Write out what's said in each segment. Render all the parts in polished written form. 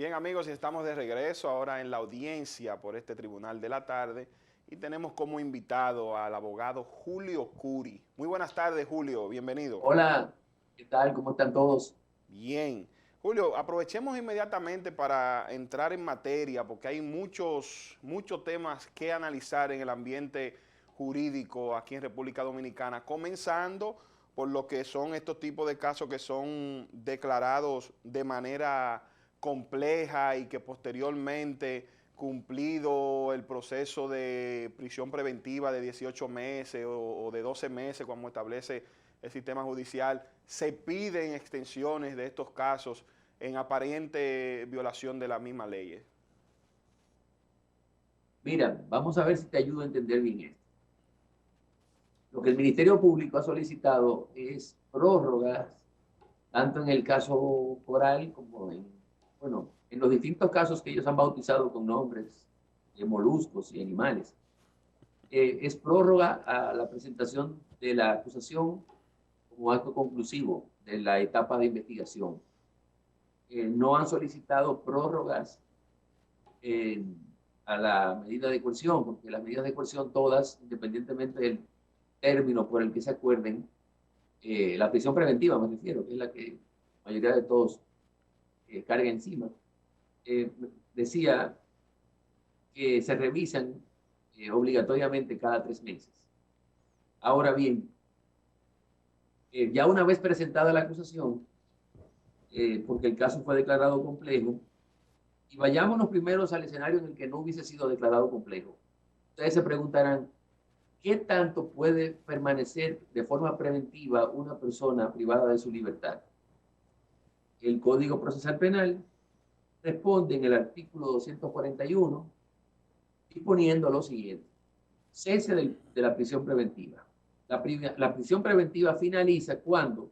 Bien amigos, y estamos de regreso ahora en la audiencia por este Tribunal de la Tarde y tenemos como invitado al abogado Julio Curi. Muy buenas tardes Julio, bienvenido. Hola, ¿qué tal? ¿Cómo están todos? Bien. Julio, aprovechemos inmediatamente para entrar en materia porque hay muchos temas que analizar en el ambiente jurídico aquí en República Dominicana, comenzando por lo que son estos tipos de casos que son declarados de manera compleja y que posteriormente, cumplido el proceso de prisión preventiva de 18 meses o de 12 meses, como establece el sistema judicial, se piden extensiones de estos casos en aparente violación de las mismas leyes. Mira, vamos a ver si te ayudo a entender bien esto. Lo que el Ministerio Público ha solicitado es prórrogas, tanto en el caso Coral como bueno, en los distintos casos que ellos han bautizado con nombres de moluscos y animales. Es prórroga a la presentación de la acusación como acto conclusivo de la etapa de investigación. No han solicitado prórrogas a la medida de coerción, porque las medidas de coerción todas, independientemente del término por el que se acuerden, la prisión preventiva me refiero, que es la que la mayoría de todos carga encima, eh, decía que se revisan obligatoriamente cada 3 meses. Ahora bien, ya una vez presentada la acusación, porque el caso fue declarado complejo, y vayámonos primero al escenario en el que no hubiese sido declarado complejo. Ustedes se preguntarán, ¿qué tanto puede permanecer de forma preventiva una persona privada de su libertad? El Código Procesal Penal responde en el artículo 241 disponiendo lo siguiente: cese de la prisión preventiva. La prisión preventiva finaliza cuando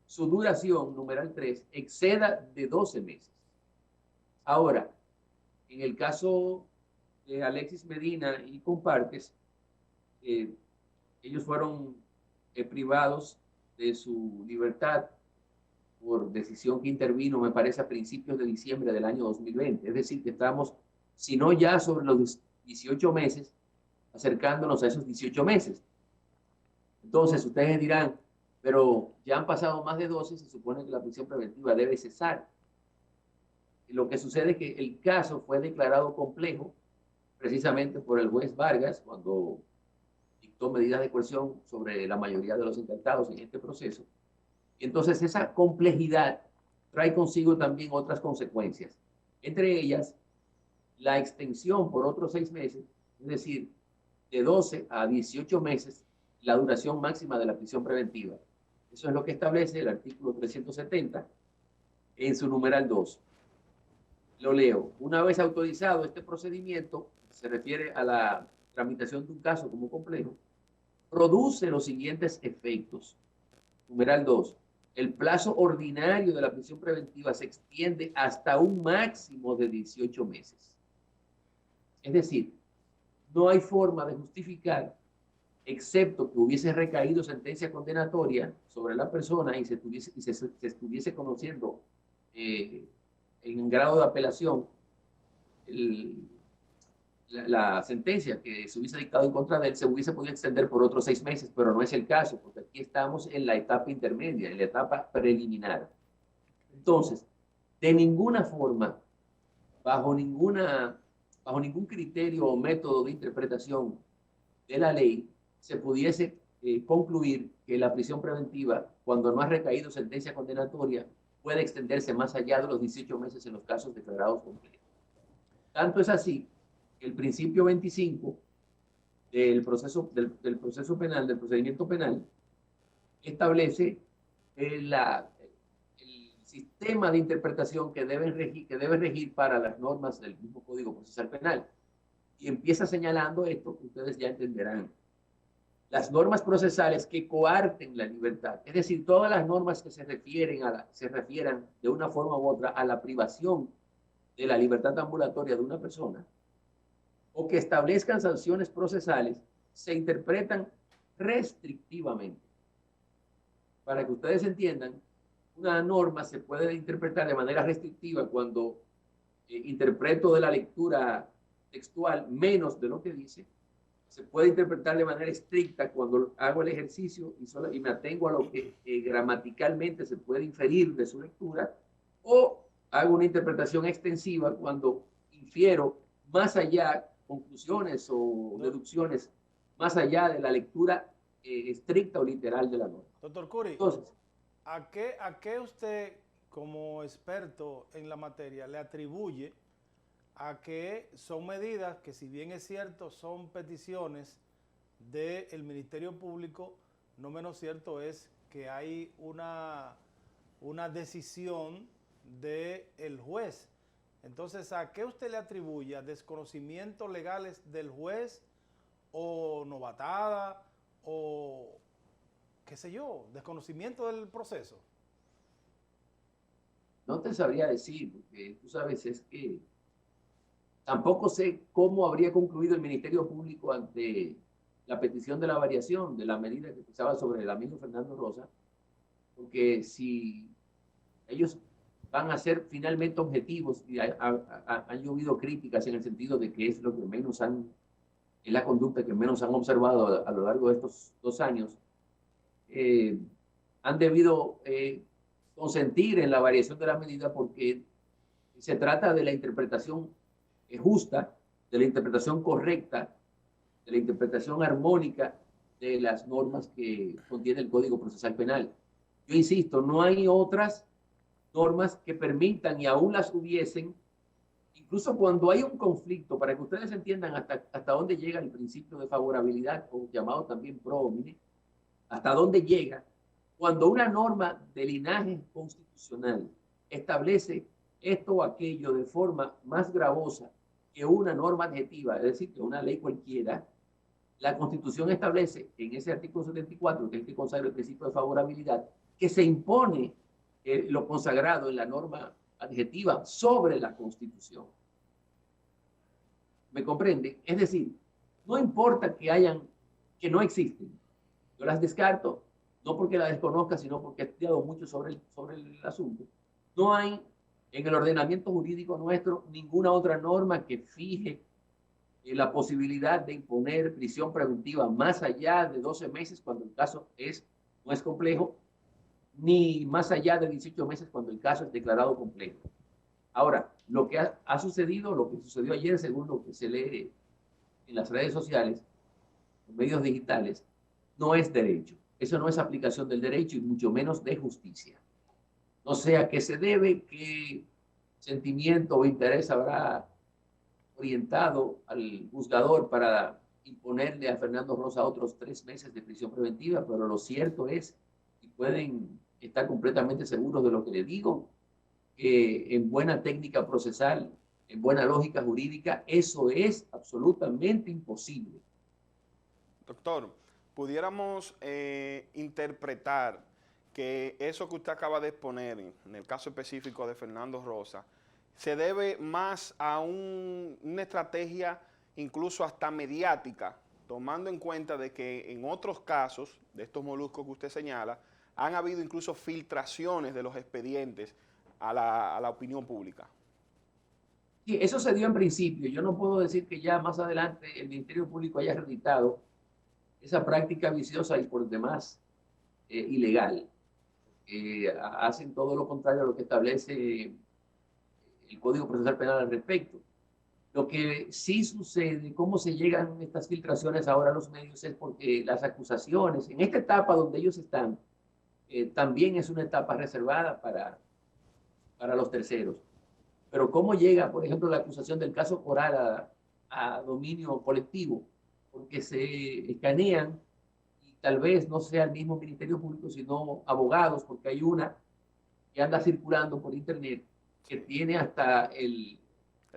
su duración, numeral 3, exceda de 12 meses. Ahora, en el caso de Alexis Medina y compartes, eh, ellos fueron privados de su libertad por decisión que intervino, me parece, a principios de diciembre del año 2020. Es decir, que estamos, si no ya sobre los 18 meses, acercándonos a esos 18 meses. Entonces, ustedes dirán, pero ya han pasado más de 12, se supone que la prisión preventiva debe cesar. Lo que sucede es que el caso fue declarado complejo precisamente por el juez Vargas cuando dictó medidas de coerción sobre la mayoría de los intentados en este proceso. Y entonces esa complejidad trae consigo también otras consecuencias, entre ellas la extensión por otros 6 meses, es decir, de 12 a 18 meses, la duración máxima de la prisión preventiva. Eso es lo que establece el artículo 370 en su numeral 2. Lo leo. Una vez autorizado este procedimiento, se refiere a la tramitación de un caso como complejo, produce los siguientes efectos. Numeral 2. El plazo ordinario de la prisión preventiva se extiende hasta un máximo de 18 meses. Es decir, no hay forma de justificar, excepto que hubiese recaído sentencia condenatoria sobre la persona y se estuviese conociendo en grado de apelación el, la sentencia que se hubiese dictado en contra de él, se hubiese podido extender por otros 6 meses, pero no es el caso, porque aquí estamos en la etapa intermedia, en la etapa preliminar. Entonces, de ninguna forma, bajo, ninguna, bajo ningún criterio o método de interpretación de la ley, se pudiese concluir que la prisión preventiva, cuando no ha recaído sentencia condenatoria, puede extenderse más allá de los 18 meses en los casos declarados complejos. Tanto es así que el principio 25 del proceso penal, del procedimiento penal, establece el sistema de interpretación que debe regir para las normas del mismo Código Procesal Penal. Y empieza señalando esto que ustedes ya entenderán. Las normas procesales que coarten la libertad, es decir, todas las normas que se refieran de una forma u otra a la privación de la libertad ambulatoria de una persona, o que establezcan sanciones procesales, se interpretan restrictivamente. Para que ustedes entiendan, una norma se puede interpretar de manera restrictiva cuando interpreto de la lectura textual menos de lo que dice. Se puede interpretar de manera estricta cuando hago el ejercicio y me atengo a lo que gramaticalmente se puede inferir de su lectura, o hago una interpretación extensiva cuando infiero más allá conclusiones o deducciones más allá de la lectura estricta o literal de la norma. Doctor Curi, Entonces, ¿a qué usted, como experto en la materia, le atribuye a que son medidas que, si bien es cierto, son peticiones del Ministerio Público, no menos cierto es que hay una decisión del juez? Entonces, ¿a qué usted le atribuye? ¿A desconocimientos legales del juez o novatada o qué sé yo, desconocimiento del proceso? no te sabría decir, porque tú sabes, es que tampoco sé cómo habría concluido el Ministerio Público ante la petición de la variación de la medida que pesaba sobre el amigo Fernando Rosa, porque si ellos van a ser finalmente objetivos y han llovido críticas en el sentido de que es lo que menos es la conducta que menos han observado a lo largo de estos 2 años, han debido consentir en la variación de la medida porque se trata de la interpretación justa, de la interpretación correcta, de la interpretación armónica de las normas que contiene el Código Procesal Penal. Yo insisto, no hay otras normas que permitan, y aún las hubiesen, incluso cuando hay un conflicto, para que ustedes entiendan hasta dónde llega el principio de favorabilidad, o llamado también pro homine, hasta dónde llega, cuando una norma de linaje constitucional establece esto o aquello de forma más gravosa que una norma adjetiva, es decir, que una ley cualquiera, la Constitución establece en ese artículo 74, que es el que consagra el principio de favorabilidad, que se impone lo consagrado en la norma adjetiva sobre la Constitución. ¿Me comprende? Es decir, no importa que no existen. Yo las descarto, no porque las desconozca, sino porque he estudiado mucho sobre el asunto. No hay en el ordenamiento jurídico nuestro ninguna otra norma que fije la posibilidad de imponer prisión preventiva más allá de 12 meses cuando el caso no es complejo, ni más allá de 18 meses cuando el caso es declarado complejo. Ahora, lo que ha sucedido, lo que sucedió ayer, según lo que se lee en las redes sociales, en medios digitales, no es derecho. Eso no es aplicación del derecho y mucho menos de justicia. No sé a qué se debe, qué sentimiento o interés habrá orientado al juzgador para imponerle a Fernando Rosa otros 3 meses de prisión preventiva, pero lo cierto es, y pueden estar completamente seguros de lo que le digo, que en buena técnica procesal, en buena lógica jurídica, eso es absolutamente imposible. Doctor, pudiéramos interpretar que eso que usted acaba de exponer, en el caso específico de Fernando Rosa, se debe más a una estrategia incluso hasta mediática, tomando en cuenta de que en otros casos de estos moluscos que usted señala, han habido incluso filtraciones de los expedientes a la opinión pública. Sí, eso se dio en principio. Yo no puedo decir que ya más adelante el Ministerio Público haya reeditado esa práctica viciosa y por demás ilegal. Hacen todo lo contrario a lo que establece el Código Procesal Penal al respecto. Lo que sí sucede, cómo se llegan estas filtraciones ahora a los medios, es porque las acusaciones, en esta etapa donde ellos están, también es una etapa reservada para los terceros. Pero cómo llega, por ejemplo, la acusación del caso Coral a dominio colectivo, porque se escanean y tal vez no sea el mismo Ministerio Público, sino abogados, porque hay una que anda circulando por internet que tiene hasta el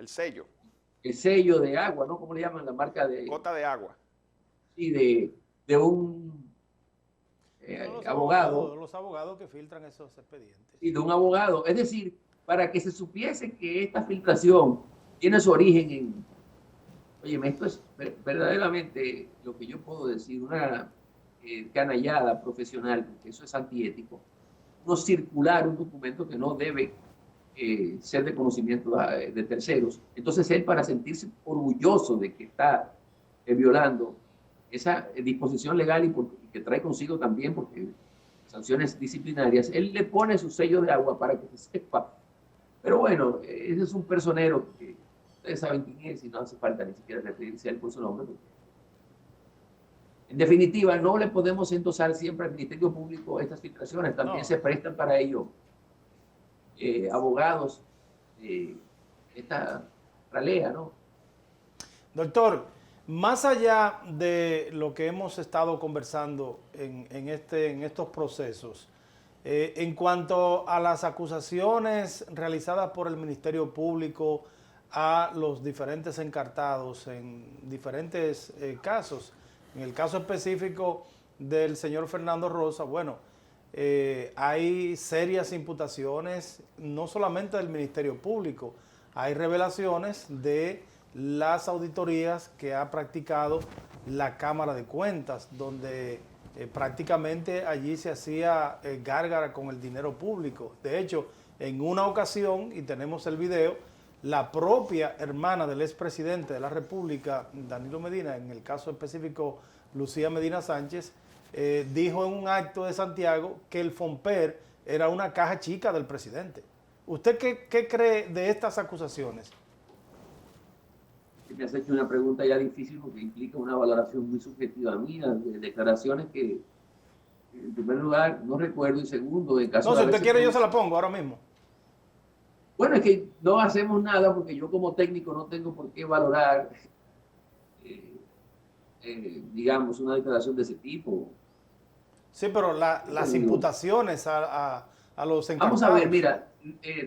sello. El sello de agua, ¿no? ¿Cómo le llaman? La marca de... Gota de agua. Sí, de un abogado. Los abogados que filtran esos expedientes. Y de un abogado. Es decir, para que se supiese que esta filtración tiene su origen en... Oye, esto es verdaderamente lo que yo puedo decir, una canallada profesional, porque eso es antiético. no circular un documento que no debe ser de conocimiento de terceros. Entonces él, para sentirse orgulloso de que está violando esa disposición legal y que trae consigo también, porque sanciones disciplinarias, él le pone su sello de agua para que se sepa. Pero bueno, ese es un personero que ustedes saben quién es y no hace falta ni siquiera referirse a él por su nombre. Porque, en definitiva, no le podemos endosar siempre al Ministerio Público estas filtraciones. También se prestan para ello abogados de esta ralea, ¿no? Doctor, más allá de lo que hemos estado conversando en estos procesos, en cuanto a las acusaciones realizadas por el Ministerio Público a los diferentes encartados en diferentes casos, en el caso específico del señor Fernando Rosa, bueno, hay serias imputaciones, no solamente del Ministerio Público, hay revelaciones de las auditorías que ha practicado la Cámara de Cuentas, donde prácticamente allí se hacía gárgara con el dinero público. De hecho, en una ocasión, y tenemos el video, la propia hermana del expresidente de la República, Danilo Medina, en el caso específico Lucía Medina Sánchez, dijo en un acto de Santiago que el FOMPER era una caja chica del presidente. ¿Usted qué cree de estas acusaciones? Me has hecho una pregunta ya difícil porque implica una valoración muy subjetiva mía, de declaraciones que, en primer lugar, no recuerdo, y segundo, en caso no, de... si usted quiere yo se la pongo ahora mismo. Bueno, es que no hacemos nada porque yo como técnico no tengo por qué valorar, digamos, una declaración de ese tipo. Sí, pero las imputaciones a los encartados. Vamos a ver, mira,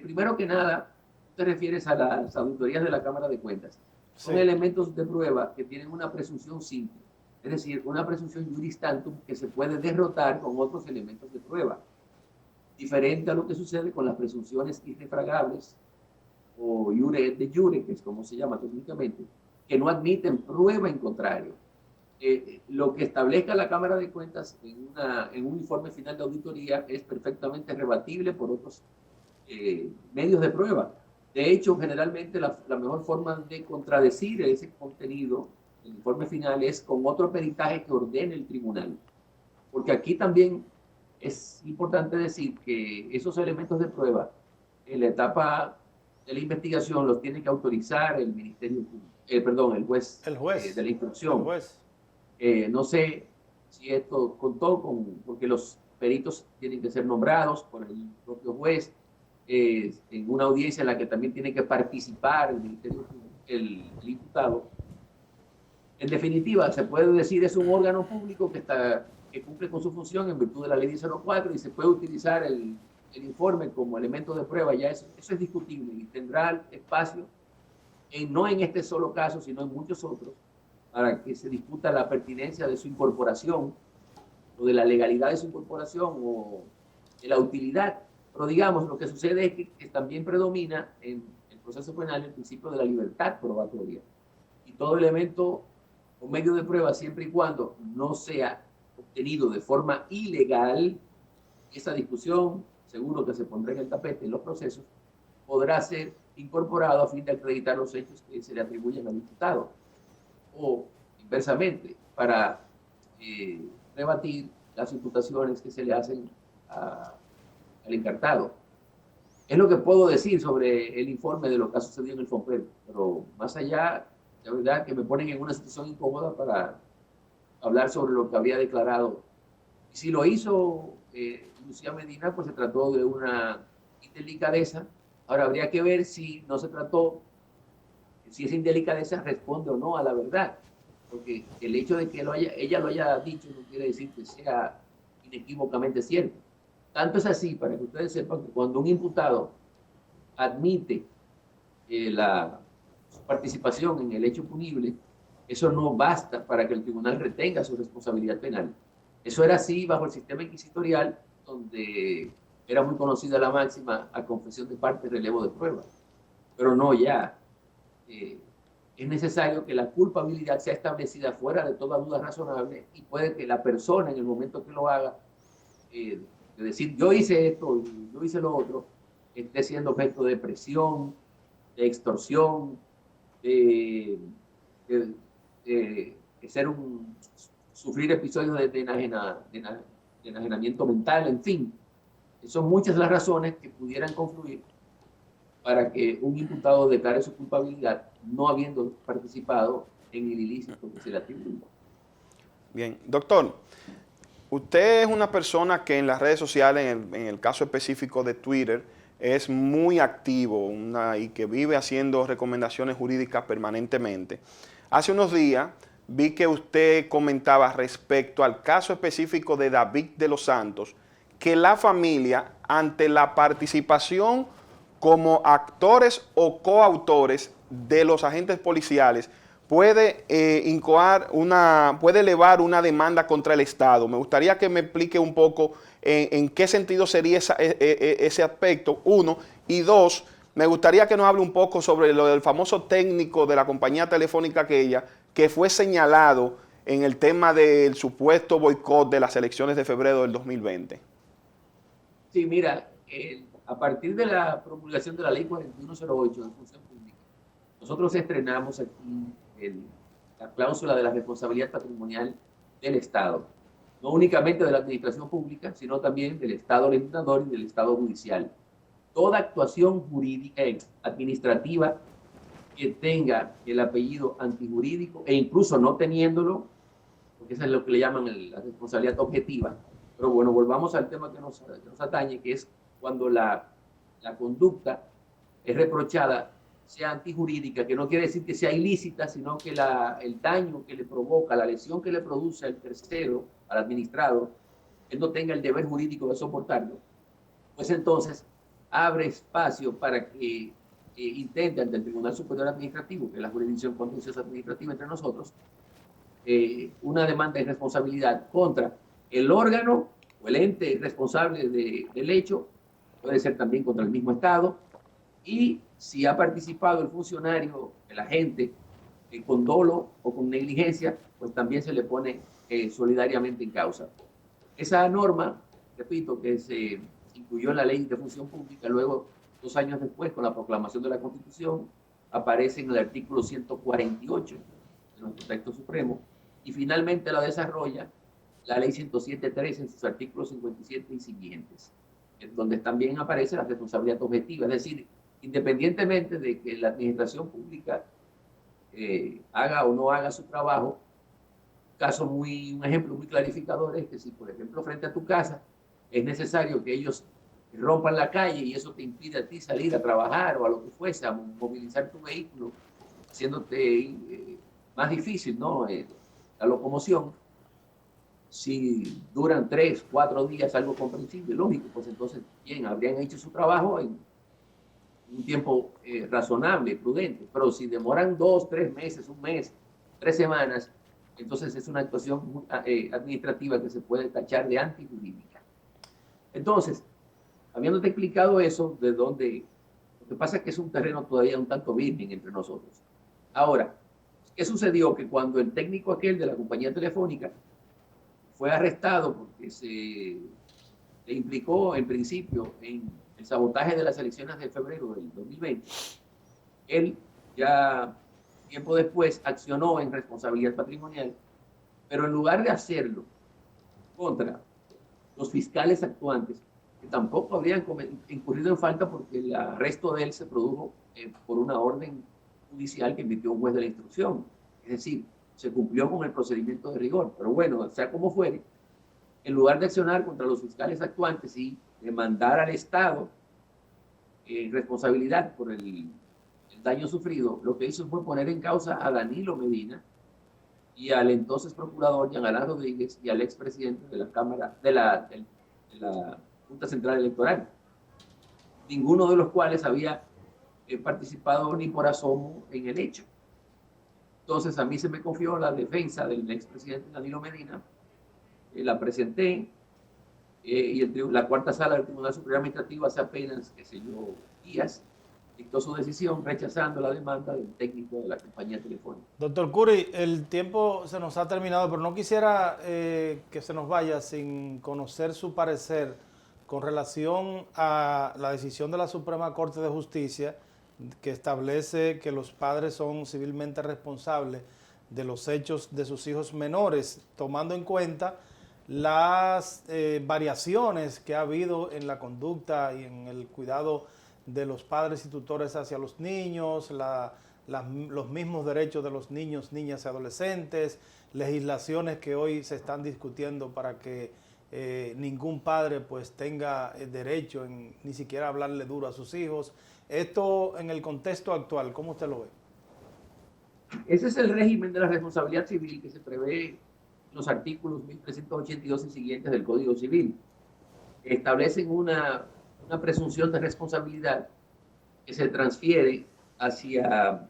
primero que nada, te refieres a las auditorías de la Cámara de Cuentas. Son elementos de prueba que tienen una presunción simple, es decir, una presunción juris tantum que se puede derrotar con otros elementos de prueba. Diferente a lo que sucede con las presunciones irrefragables o jure de jure, que es como se llama técnicamente, que no admiten prueba en contrario. Lo que establezca la Cámara de Cuentas en un informe final de auditoría es perfectamente rebatible por otros medios de prueba. De hecho, generalmente la mejor forma de contradecir ese contenido, el informe final, es con otro peritaje que ordene el tribunal. Porque aquí también es importante decir que esos elementos de prueba en la etapa de la investigación los tiene que autorizar el Ministerio Público, el juez, de la instrucción. El juez. No sé si esto contó porque los peritos tienen que ser nombrados por el propio juez en una audiencia en la que también tiene que participar el Ministerio Público, el imputado. En definitiva, se puede decir es un órgano público que cumple con su función en virtud de la ley 1004 y se puede utilizar el informe como elemento de prueba. Ya eso es discutible y tendrá espacio no en este solo caso, sino en muchos otros, para que se discuta la pertinencia de su incorporación o de la legalidad de su incorporación o de la utilidad. Pero digamos, lo que sucede es que también predomina en el proceso penal el principio de la libertad probatoria. Y todo elemento o medio de prueba, siempre y cuando no sea obtenido de forma ilegal, esa discusión, seguro que se pondrá en el tapete en los procesos, podrá ser incorporado a fin de acreditar los hechos que se le atribuyen al imputado. O, inversamente, para rebatir las imputaciones que se le hacen al encartado. Es lo que puedo decir sobre el informe de lo que ha sucedido en el FOMPER, pero más allá, la verdad que me ponen en una situación incómoda para hablar sobre lo que había declarado. Y si lo hizo Lucía Medina, pues se trató de una indelicadeza. Ahora habría que ver si no se trató, si esa indelicadeza responde o no a la verdad, porque el hecho de que ella lo haya dicho no quiere decir que sea inequívocamente cierto. Tanto es así, para que ustedes sepan, que cuando un imputado admite su participación en el hecho punible, eso no basta para que el tribunal retenga su responsabilidad penal. Eso era así bajo el sistema inquisitorial, donde era muy conocida la máxima a confesión de parte, relevo de prueba. Pero no ya. Es necesario que la culpabilidad sea establecida fuera de toda duda razonable y puede que la persona en el momento que lo haga de decir yo hice esto y yo hice lo otro, esté siendo objeto de presión, de extorsión, de, de, de ser sufrir episodios de enajenamiento mental, en fin. Son muchas las razones que pudieran confluir para que un imputado declare su culpabilidad no habiendo participado en el ilícito que se le atribuye. Bien, doctor, usted es una persona que en las redes sociales, en el caso específico de Twitter, es muy activo y que vive haciendo recomendaciones jurídicas permanentemente. Hace unos días vi que usted comentaba respecto al caso específico de David de los Santos, que la familia, ante la participación como actores o coautores de los agentes policiales, puede puede elevar una demanda contra el Estado. Me gustaría que me explique un poco en qué sentido sería ese aspecto, uno, y dos, me gustaría que nos hable un poco sobre lo del famoso técnico de la compañía telefónica aquella que fue señalado en el tema del supuesto boicot de las elecciones de febrero del 2020. Sí, mira, a partir de la promulgación de la ley 4108 de función pública, nosotros estrenamos aquí la cláusula de la responsabilidad patrimonial del Estado, no únicamente de la administración pública, sino también del Estado legislador y del Estado judicial. Toda actuación jurídica, administrativa, que tenga el apellido antijurídico, e incluso no teniéndolo, porque eso es lo que le llaman la responsabilidad objetiva. Pero bueno, volvamos al tema que nos atañe, que es cuando la conducta es reprochada, sea antijurídica, que no quiere decir que sea ilícita, sino que el daño que le provoca, la lesión que le produce al tercero, al administrado, él no tenga el deber jurídico de soportarlo, pues entonces abre espacio para que intente ante el Tribunal Superior Administrativo, que es la jurisdicción contenciosa administrativa entre nosotros, una demanda de responsabilidad contra el órgano o el ente responsable del hecho, puede ser también contra el mismo Estado, y si ha participado el funcionario, el agente, con dolo o con negligencia, pues también se le pone solidariamente en causa. Esa norma, repito, que se incluyó en la ley de función pública, luego 2 años después, con la proclamación de la Constitución, aparece en el artículo 148 de nuestro texto supremo, y finalmente la desarrolla la ley 107.3 en sus artículos 57 y siguientes, en donde también aparece la responsabilidad objetiva, es decir, independientemente de que la administración pública haga o no haga su trabajo, un ejemplo muy clarificador es que si, por ejemplo, frente a tu casa es necesario que ellos rompan la calle y eso te impide a ti salir a trabajar o a lo que fuese, a movilizar tu vehículo, haciéndote más difícil, ¿no? La locomoción. Si duran 3, 4 días, algo comprensible, lógico, pues entonces, bien, habrían hecho su trabajo en un tiempo razonable, prudente, pero si demoran 2, 3 meses, un mes, 3 semanas, entonces es una actuación administrativa que se puede tachar de antijurídica. Entonces, habiéndote explicado eso, lo que pasa es que es un terreno todavía un tanto virgen entre nosotros. Ahora, ¿qué sucedió? Que cuando el técnico aquel de la compañía telefónica fue arrestado porque se le implicó en principio en el sabotaje de las elecciones de febrero del 2020, él ya tiempo después accionó en responsabilidad patrimonial, pero en lugar de hacerlo contra los fiscales actuantes, que tampoco habrían incurrido en falta porque el arresto de él se produjo por una orden judicial que emitió un juez de la instrucción, es decir, se cumplió con el procedimiento de rigor, pero bueno, sea como fuere, en lugar de accionar contra los fiscales actuantes y demandar al Estado responsabilidad por el daño sufrido, lo que hizo fue poner en causa a Danilo Medina y al entonces procurador Jean Alain Rodríguez y al expresidente de la Cámara de la Junta Central Electoral, ninguno de los cuales había participado ni por asomo en el hecho. Entonces a mí se me confió la defensa del expresidente Danilo Medina, la presenté y la cuarta sala del Tribunal Superior Administrativo hace apenas, días, dictó su decisión rechazando la demanda del técnico de la compañía telefónica. Doctor Curi, el tiempo se nos ha terminado, pero no quisiera que se nos vaya sin conocer su parecer con relación a la decisión de la Suprema Corte de Justicia que establece que los padres son civilmente responsables de los hechos de sus hijos menores, tomando en cuenta las variaciones que ha habido en la conducta y en el cuidado de los padres y tutores hacia los niños, los mismos derechos de los niños, niñas y adolescentes, legislaciones que hoy se están discutiendo para que ningún padre pues tenga derecho en ni siquiera hablarle duro a sus hijos. Esto en el contexto actual, ¿cómo usted lo ve? Ese es el régimen de la responsabilidad civil que se prevé en los artículos 1382 y siguientes del Código Civil. Establecen una presunción de responsabilidad que se transfiere hacia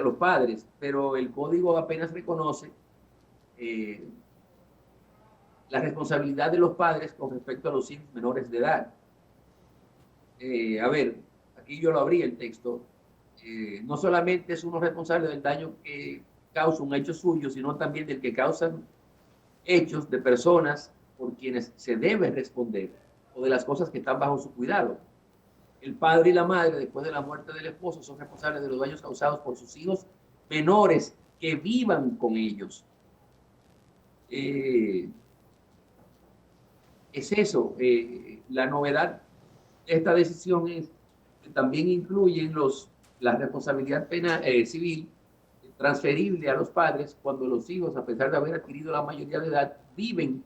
los padres, pero el Código apenas reconoce la responsabilidad de los padres con respecto a los hijos menores de edad. A ver, aquí yo lo abrí el texto. No solamente es uno responsable del daño que causa un hecho suyo, sino también del que causan hechos de personas por quienes se debe responder o de las cosas que están bajo su cuidado. El padre y la madre, después de la muerte del esposo, son responsables de los daños causados por sus hijos menores que vivan con ellos. Es eso. La novedad de esta decisión es que también incluyen la responsabilidad penal, civil transferible a los padres cuando los hijos, a pesar de haber adquirido la mayoría de edad, viven.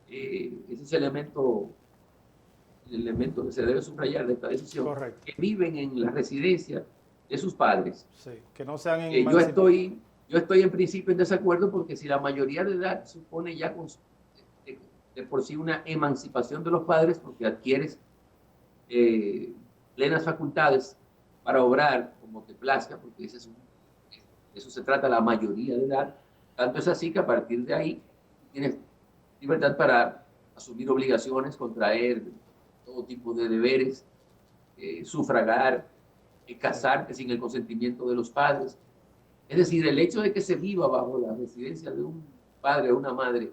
Ese es el elemento que se debe subrayar de esta decisión. Correcto. Que viven en la residencia de sus padres. Sí, que no sean yo estoy en principio en desacuerdo, porque si la mayoría de edad supone ya de por sí una emancipación de los padres, porque adquieres plenas facultades para obrar como te plazca, porque eso se trata la mayoría de edad. Tanto es así que a partir de ahí tienes libertad para asumir obligaciones, contraer todo tipo de deberes, sufragar, casarte sin el consentimiento de los padres. Es decir, el hecho de que se viva bajo la residencia de un padre o una madre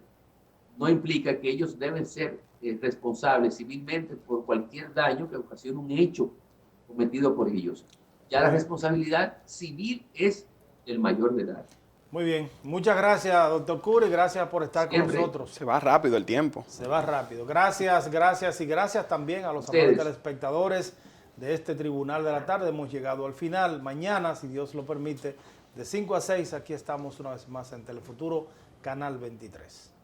no implica que ellos deben ser responsables civilmente por cualquier daño que ocasione un hecho cometido por ellos. Ya la responsabilidad civil es del mayor de edad. Muy bien. Muchas gracias, doctor Curi. Gracias por estar con nosotros. Se va rápido el tiempo. Se va rápido. Gracias, gracias y gracias también a los amables telespectadores de este Tribunal de la Tarde. Hemos llegado al final. Mañana, si Dios lo permite, de 5 a 6, aquí estamos una vez más en Telefuturo, Canal 23.